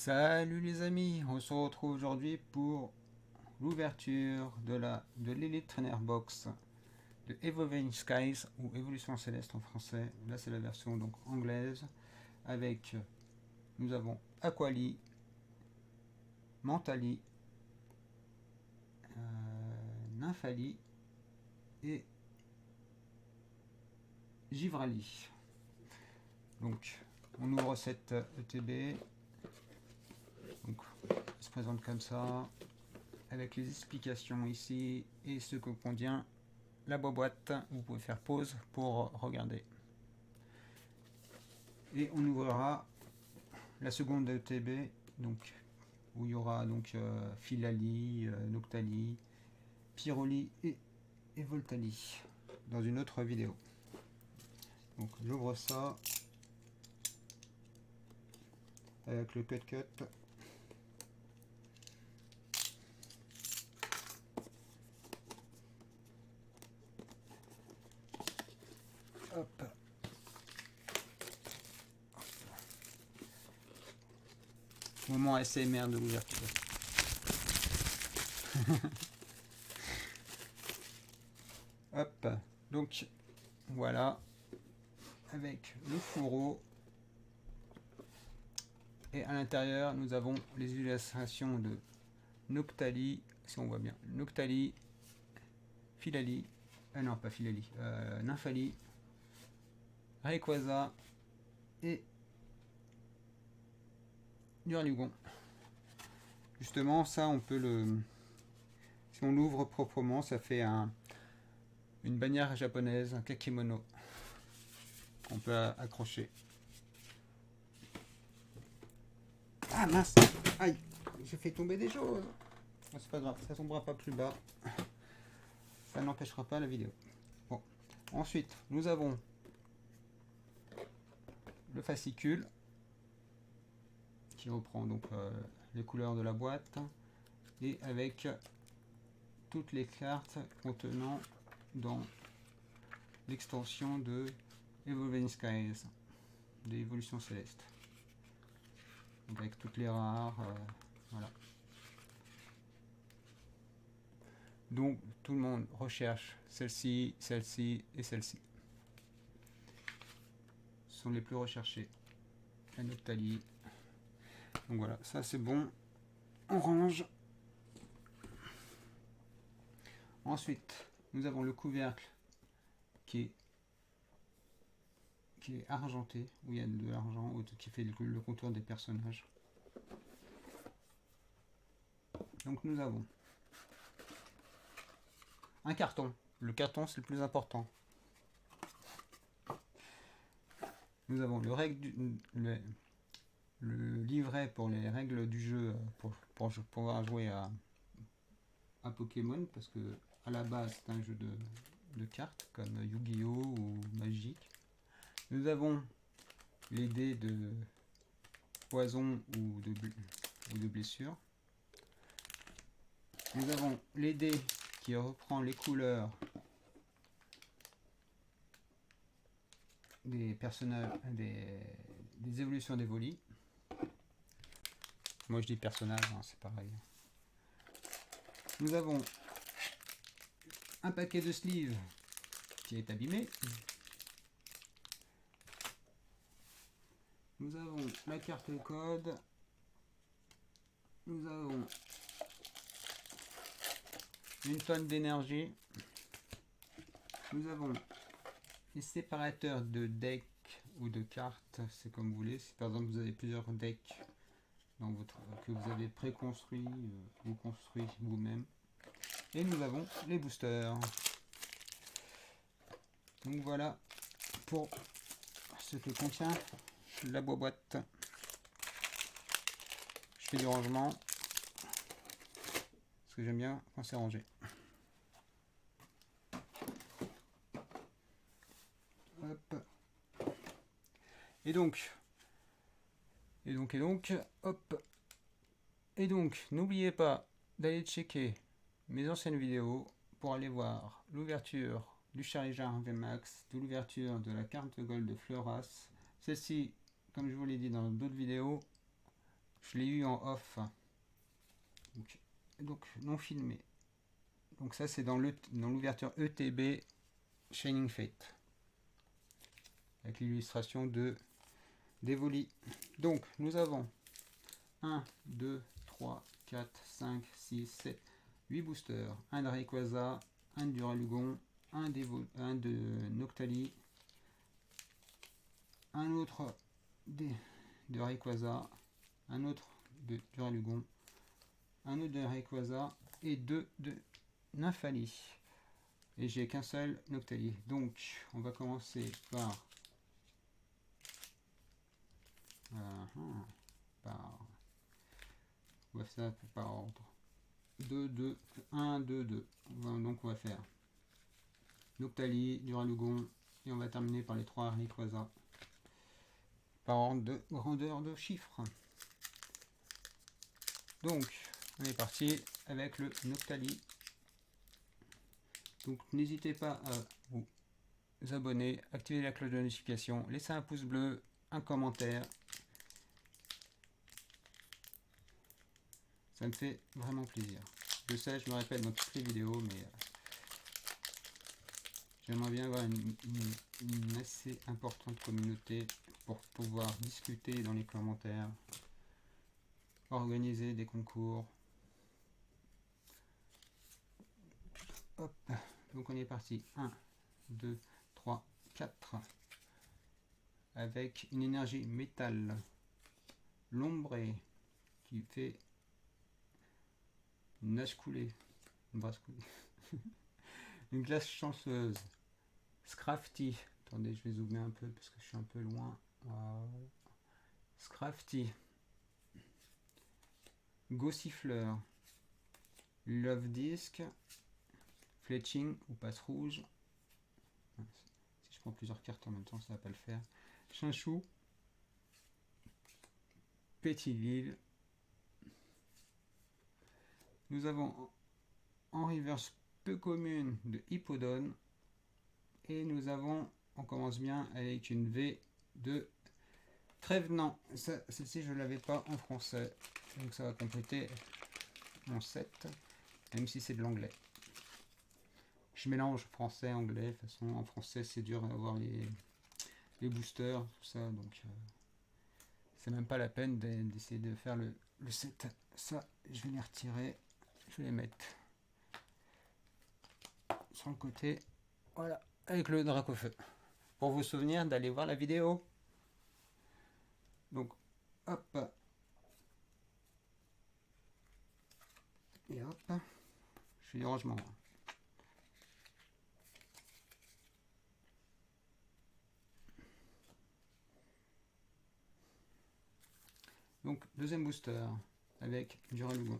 Salut les amis, on se retrouve aujourd'hui pour l'ouverture de l'Elite Trainer Box de Evolving Skies ou Évolution Céleste en français. Là c'est la version donc anglaise avec nous avons Aquali, Mentali, Nymphali et Givrali. Donc on ouvre cette ETB. Donc, il se présente comme ça, avec les explications ici et ce que contient la boîte. Vous pouvez faire pause pour regarder. Et on ouvrira la seconde ETB, donc où il y aura donc Philali, Noctali, Pyroli et Voltali dans une autre vidéo. Donc j'ouvre ça avec le cut. Hop. Moment ASMR de l'ouverture. Hop. Donc voilà. Avec le fourreau. Et à l'intérieur, nous avons les illustrations de Noctali, si on voit bien. Noctali, Philali, non pas Philali, Nymphali, Rayquaza et Durlugon. Justement, ça on peut le... Si on l'ouvre proprement, ça fait une bannière japonaise, un kakemono qu'on peut accrocher. Ah mince, aïe, j'ai fait tomber des choses. C'est pas grave, ça tombera pas plus bas. Ça n'empêchera pas la vidéo. Bon, ensuite nous avons le fascicule qui reprend donc les couleurs de la boîte et avec toutes les cartes contenant dans l'extension de Evolving Skies, de Évolution Céleste. Donc avec toutes les rares, voilà. Donc tout le monde recherche celle-ci, celle-ci et celle-ci. Ce sont les plus recherchés. La Noctali. Donc voilà, ça c'est bon. On range. Ensuite, nous avons le couvercle qui est argenté, où il y a de l'argent, qui fait le contour des personnages. Donc nous avons un carton. Le carton c'est le plus important. Nous avons le livret pour les règles du jeu pour pouvoir jouer à Pokémon, parce que à la base c'est un jeu de cartes comme Yu-Gi-Oh ou Magic. Nous avons les dés de poison ou de blessure. Nous avons les dés qui reprend les couleurs des personnages, des évolutions des volis. Moi je dis personnage, hein, c'est pareil. Nous avons un paquet de sleeves qui est abîmé. Nous avons la carte code. Nous avons une tonne d'énergie. Nous avons les séparateurs de decks ou de cartes, c'est comme vous voulez. Si par exemple vous avez plusieurs decks dans que vous avez préconstruit ou construit vous-même. Et nous avons les boosters. Donc voilà pour ce que contient la boîte. Je fais du rangement parce que j'aime bien quand c'est rangé. Hop. Et donc, hop. Et donc, n'oubliez pas d'aller checker mes anciennes vidéos pour aller voir l'ouverture du Charizard VMAX, de l'ouverture de la carte Gold de Fleuras. Celle-ci, comme je vous l'ai dit dans d'autres vidéos, je l'ai eu en off. Donc non filmé. Donc ça c'est dans l'ouverture ETB Shining Fate. Avec l'illustration de d'Evoli. Donc nous avons 1, 2, 3, 4, 5, 6, 7, 8 boosters. Un de Rayquaza, un de Duralugon, un de Noctali, un autre de Rayquaza, un autre de Duralugon, un autre de Rayquaza et 2 de Nymphali. Et j'ai qu'un seul Noctali. Donc on va commencer par on va faire ça par ordre. 2, 2, 1, 2, 2. Donc on va faire Noctali, Duralugon et on va terminer par les 3 Rayquaza par ordre de grandeur de chiffres. Donc on est parti avec le Noctali. Donc n'hésitez pas à vous abonner, activer la cloche de notification, laisser un pouce bleu, un commentaire. Ça me fait vraiment plaisir. Je sais, je me répète dans toutes les vidéos, mais j'aimerais bien avoir une assez importante communauté pour pouvoir discuter dans les commentaires, organiser des concours. Hop, donc on est parti. 1, 2, 3, 4. Avec une énergie métal. L'ombré qui fait une nage coulée. Une brasse coulée. Une glace chanceuse. Scrafty. Attendez, je vais zoomer un peu parce que je suis un peu loin. Voilà. Scrafty. Gossifleur. Love Disc. Fletching ou passe rouge. Si je prends plusieurs cartes en même temps, ça va pas le faire. Chinchou. Pétilil. Nous avons en reverse peu commune de Hippodon. Et nous avons, on commence bien avec une V de Trevenant. Celle-ci, je ne l'avais pas en français. Donc ça va compléter mon set, même si c'est de l'anglais. Je mélange français, anglais. De toute façon, en français, c'est dur d'avoir les boosters, tout ça. Donc, c'est même pas la peine d'essayer de faire le set. Ça, je vais les retirer. Je vais les mettre sur le côté. Voilà, avec le Dracofeu. Pour vous souvenir d'aller voir la vidéo. Donc, hop. Et hop. Je fais du rangement. Donc, deuxième booster avec Duralugon.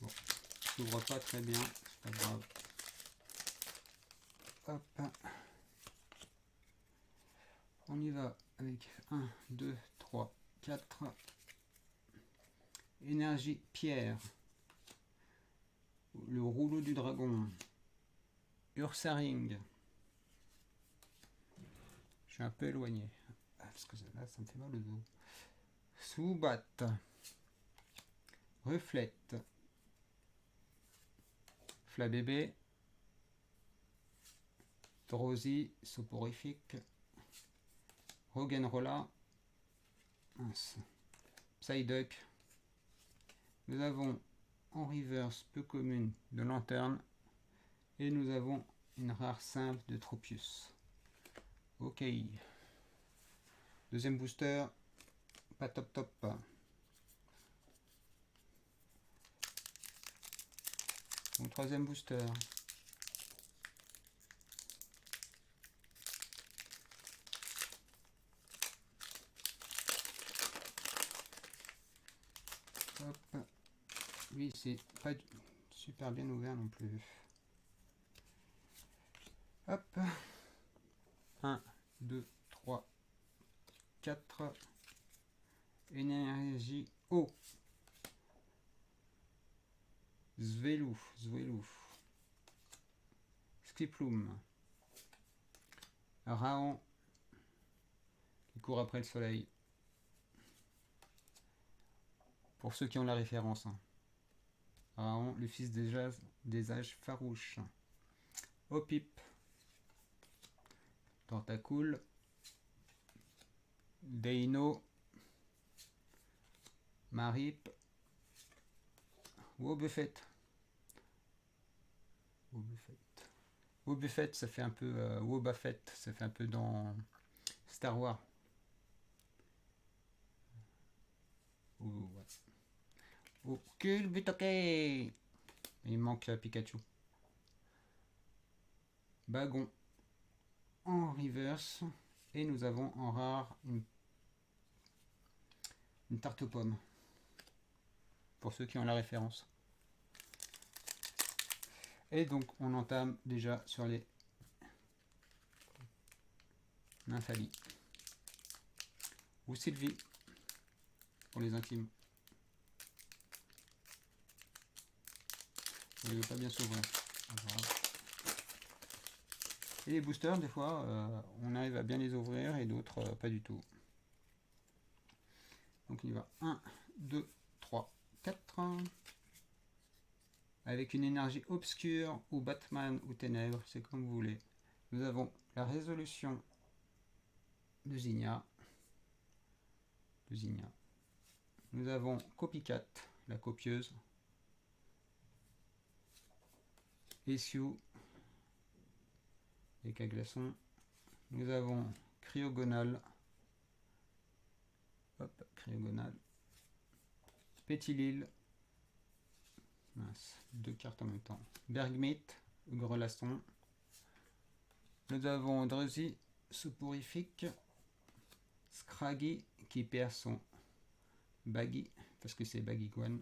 Bon, ça s'ouvre pas très bien, c'est pas grave. Hop. On y va avec 1, 2, 3, 4. Énergie pierre. Le rouleau du dragon. Ursaring. Je suis un peu éloigné. Parce que là, ça me fait mal le dos. Soubat. Reflète. Flabébé. Drowsy. Soporifique. Roggenrola. Psyduck. Nous avons en reverse peu commune de Lanterne. Et nous avons une rare simple de Tropius. Ok. Deuxième booster. Pas top top. Mon troisième booster. Hop. Oui, c'est pas super bien ouvert non plus. Hop. 1, 2, 3, 4. Énergie eau. Zvelouf. Skiploom. Raon qui court après le soleil. Pour ceux qui ont la référence. Hein. Raon, le fils des âges farouches. Opip. Tentacool. Deino. Marip. Wobbuffet. Wobbuffet, ça fait un peu Wobbuffet, ça fait un peu dans Star Wars. Oh, Culbutoke. Il manque Pikachu. Bagon en reverse. Et nous avons en rare une tarte aux pommes. Pour ceux qui ont la référence. Et donc on entame déjà sur les Nymphalie. Ou Sylvie. Pour les intimes. Il ne veut pas bien s'ouvrir. Et les boosters, des fois, on arrive à bien les ouvrir et d'autres, pas du tout. Donc il y va 1, 2, 3, 4. Avec une énergie obscure ou Batman ou ténèbres, c'est comme vous voulez. Nous avons la résolution de Zinnia. Nous avons Copycat, la copieuse. Essiou, les cas glaçons. Nous avons Cryogonal. Hop, Cryogonal. Pétilil. Mince, 2 cartes en même temps. Bergmite, Grelaston. Nous avons Drusy, soporifique. Scraggy, qui perd son Baggy, parce que c'est Baggy Guan.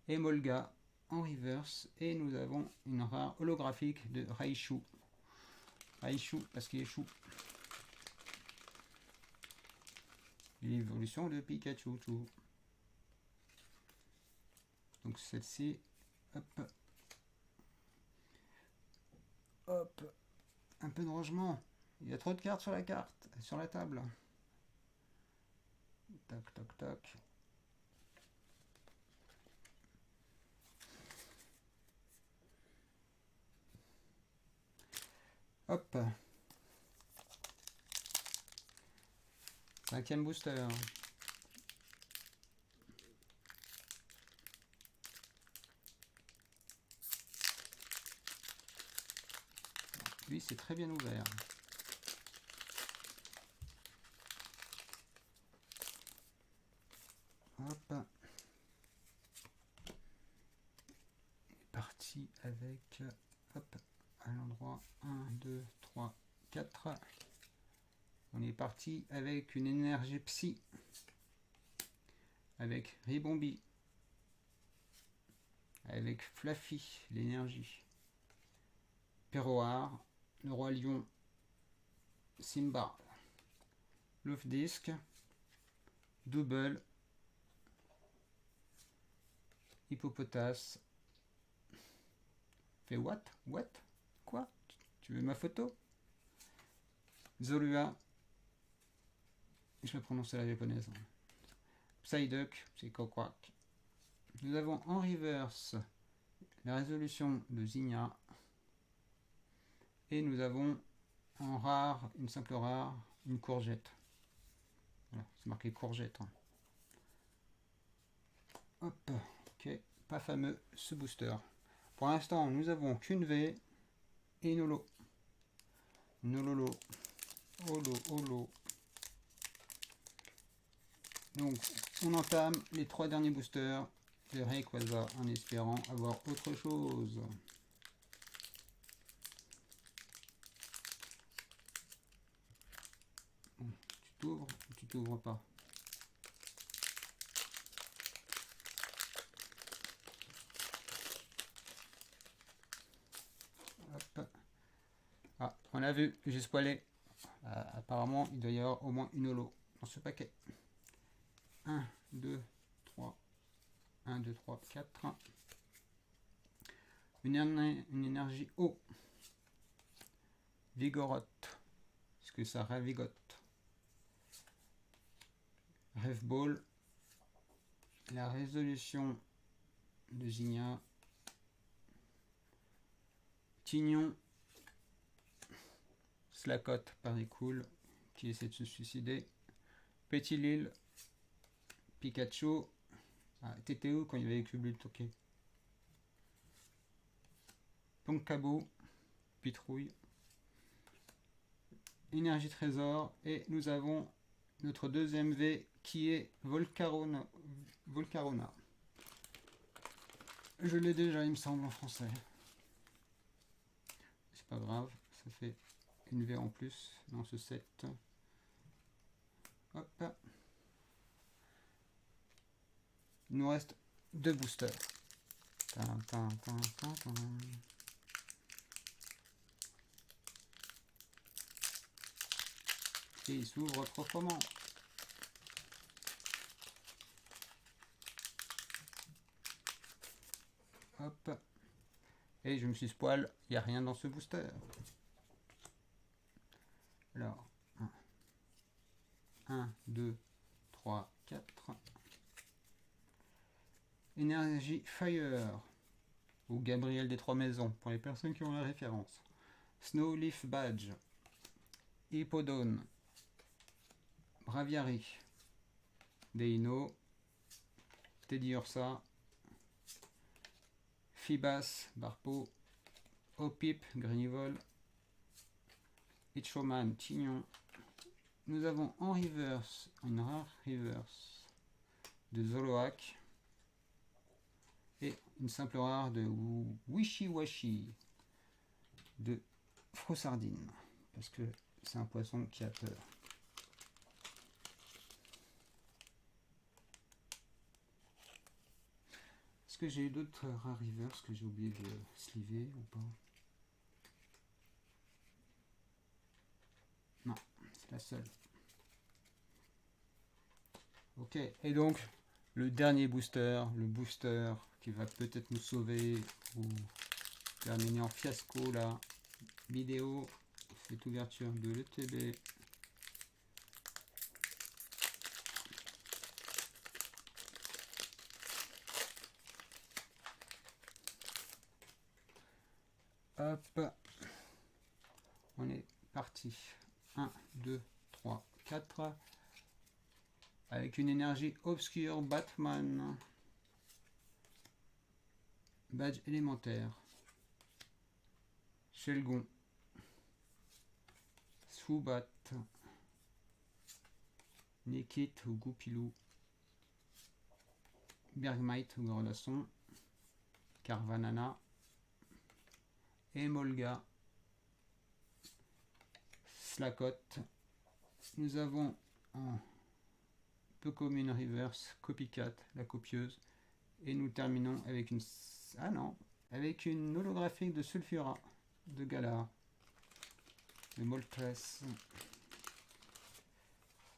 Et Molga en reverse. Et nous avons une rare holographique de Raichu. Raichu, parce qu'il est chou. L'évolution de Pikachu. Donc celle-ci, hop, un peu de rangement. Il y a trop de cartes sur la table. Tac. Hop. 5e booster. Lui, c'est très bien ouvert. Hop. Il est parti avec, hop, à l'endroit 1, 2, 3, 4. On est parti avec une énergie psy. Avec Ribombi. Avec Fluffy, l'énergie. Perroir, le roi lion, Simba, Luftdisc, Double, Hippopotas. Fait what? Quoi? Tu veux ma photo? Zolua, je vais prononcer la japonaise. Psyduck, c'est Kokrak. Nous avons en reverse la résolution de Zinnia. Et nous avons en rare, une simple rare, une courgette. Voilà, c'est marqué courgette. Hop, ok, pas fameux ce booster. Pour l'instant, nous avons qu'une V et une holo. Nololo, holo. Donc, on entame les 3 derniers boosters de Rayquaza en espérant avoir autre chose. Bon, tu t'ouvres ou tu t'ouvres pas? Hop. Ah, on a vu, j'ai spoilé. Apparemment, il doit y avoir au moins une holo dans ce paquet. 1, 2, 3. 1, 2, 3, 4. Une énergie eau. Vigoroth. puisque ça ravigote. Rêve Ball, la résolution de Zinnia, Tignon, Slacotte, Paris Cool, qui essaie de se suicider, Petit Lille, Pikachu, TTO quand il avait cubé le toquet, Poncabo, Pitrouille, Énergie Trésor, et nous avons notre deuxième V qui est Volcarona. Je l'ai déjà, il me semble, en français. C'est pas grave, ça fait une V en plus dans ce set. Hop. Il nous reste 2 boosters. Et il s'ouvre proprement. Hop. Et je me suis spoil, il n'y a rien dans ce booster. Alors, 1, 2, 3, 4. Énergie Fire, ou Gabriel des Trois Maisons, pour les personnes qui ont la référence. Snowleaf Badge, Hippodone, Braviary, Deino, Teddy Ursa, Fibas, Barpo, Opip, Greenville, Hitchoman, Tignon. Nous avons en reverse, une rare reverse de Zoloac et une simple rare de Wishy Washy de Frossardine, parce que c'est un poisson qui a peur. Est-ce que j'ai eu d'autres rares reverse que j'ai oublié de sliver ou pas? Non, c'est la seule. Ok, et donc le dernier booster, le booster qui va peut-être nous sauver ou terminer en fiasco la vidéo, cette ouverture de l'ETB. Hop, on est parti. 1, 2, 3, 4. Avec une énergie obscure, Batman. Badge élémentaire. Shelgon. Soubat. Nikit ou Goupilou. Bergmite ou Grelasson. Carvanana. Emolga. Slacotte. Nous avons un peu commune reverse, Copycat, la copieuse. Et nous terminons avec une... Ah non, avec une holographique de Sulfura, de Galar, de Moltres,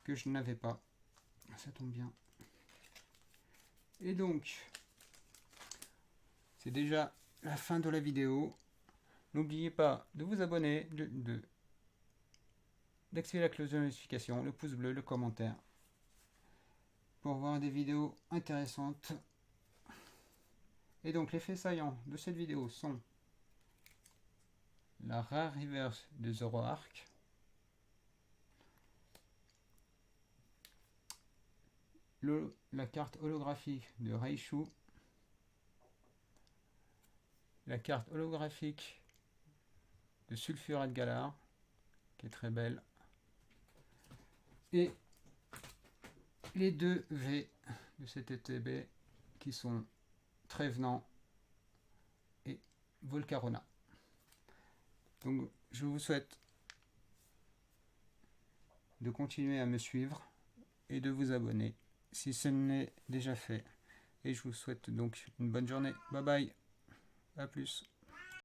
que je n'avais pas. Ça tombe bien. Et donc, c'est déjà la fin de la vidéo. N'oubliez pas de vous abonner, d'activer la cloche de notification, le pouce bleu, le commentaire, pour voir des vidéos intéressantes. Et donc les faits saillants de cette vidéo sont la rare reverse de Zoroark, la carte holographique de Raichu, la carte holographique de Sulfurat de Galar, qui est très belle, et les 2 V de cette ETB qui sont Trevenant et Volcarona. Donc je vous souhaite de continuer à me suivre et de vous abonner si ce n'est déjà fait. Et je vous souhaite donc une bonne journée. Bye bye. À plus.